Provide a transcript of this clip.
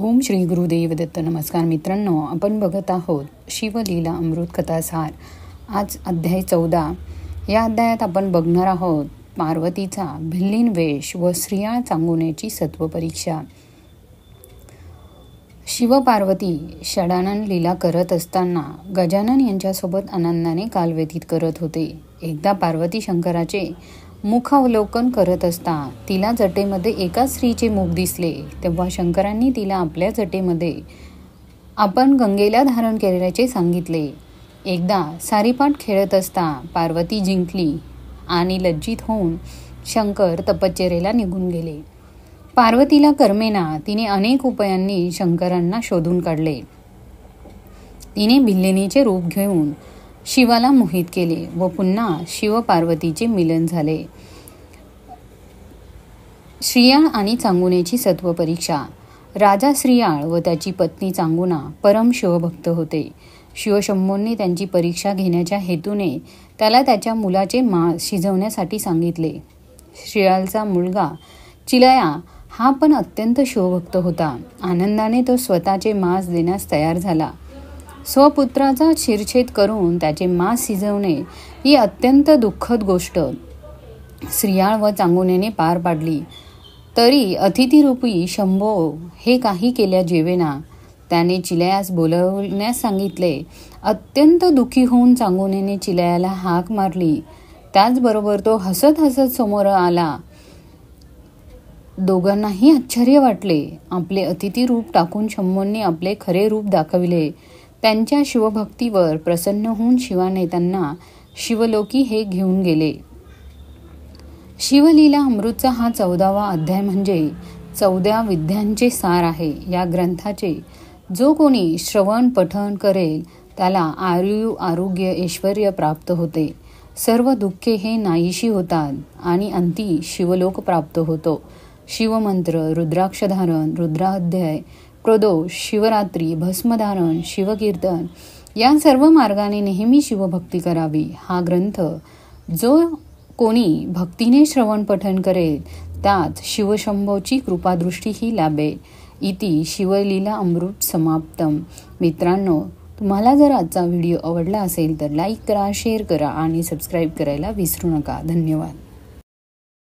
ओम श्री गुरुदेव दत्त. नमस्कार मित्रांनो, आपण बघत आहोत शिवलीला अमृत कथासार. आज अध्याय 14. या अध्यायात आपण बघणार आहोत पार्वतीचा भिल्लीन वेश व स्त्रिया चांगुण्याची सत्वपरीक्षा. शिवपार्वती षडानन लीला करत असताना गजानन यांच्यासोबत आनंदाने काल व्यतीत करत होते. एकदा पार्वती शंकराचे मुखावलोकन करत असता तिला जटेमध्ये एका स्त्रीचे मुख दिसले. तेव्हा शंकरांनी तिला आपल्या जटेमध्ये आपण गंगेला धारण केल्याचे सांगितले. एकदा सारीपाट खेळत असता पार्वती जिंकली आणि लज्जित होऊन शंकर तपश्चर्येला निघून गेले. पार्वतीला करमेना. तिने अनेक उपायांनी शंकरांना शोधून काढले. तिने भिल्लिनीचे रूप घेऊन शिवाला मोहित केले व पुन्हा शिव पार्वतीचे मिलन झाले. श्रियाळ आणि चांगुनेची सत्वपरीक्षा. राजा श्रियाळ व त्याची पत्नी चांगुना परम शिवभक्त होते. शिवशंभूंनी त्यांची परीक्षा घेण्याच्या हेतूने त्याला त्याच्या मुलाचे मांस शिजवण्यासाठी सांगितले. श्रियाळचा मुलगा चिलया हा पण अत्यंत शिवभक्त होता. आनंदाने तो स्वतःचे मांस देण्यास तयार झाला. स्वपुत्राचा शिरछेद करून त्याचे मांस शिजवणे ही अत्यंत दुःखद गोष्ट श्रियाळ व चांगुनेने पार पाडली. तरी अतिथिरूपी शंभो हे काही केल्या जेवेना. त्याने चिलयास बोलवण्यास सांगितले. अत्यंत दुःखी होऊन चांगुनेने चिलयाला हाक मारली. त्याचबरोबर तो हसत हसत समोर आला. दोघांनाही आश्चर्य वाटले. आपले अतिथी रूप टाकून शंभोंनी आपले खरे रूप दाखविले. त्यांच्या शिवभक्तीवर प्रसन्न होऊन शिवाने त्यांना शिवलोकी हे घेऊन गेले. शिवलीला अमृतचा हा 14वा अध्याय म्हणजे 14 विद्यांचे सार आहे. या ग्रंथाचे जो कोणी श्रवण पठण करेल त्याला आरोग्य ऐश्वर्य प्राप्त होते. सर्व दुःखे हे नाहीशी होतात आणि अंती शिवलोक प्राप्त होतो. शिवमंत्र, रुद्राक्षधारण, रुद्राध्याय, प्रदोष, शिवरात्री, भस्मधारण, शिवकीर्तन या सर्व मार्गाने नेहमी शिवभक्ती करावी. हा ग्रंथ जो कोणी भक्तीने श्रवण पठण करेल त्यात शिवशंभोची कृपादृष्टीही लाभेल. इति शिवलीला अमृत समाप्तम. मित्रांनो, तुम्हाला जर आजचा व्हिडिओ आवडला असेल तर लाईक करा, शेअर करा आणि सबस्क्राईब करायला विसरू नका. धन्यवाद.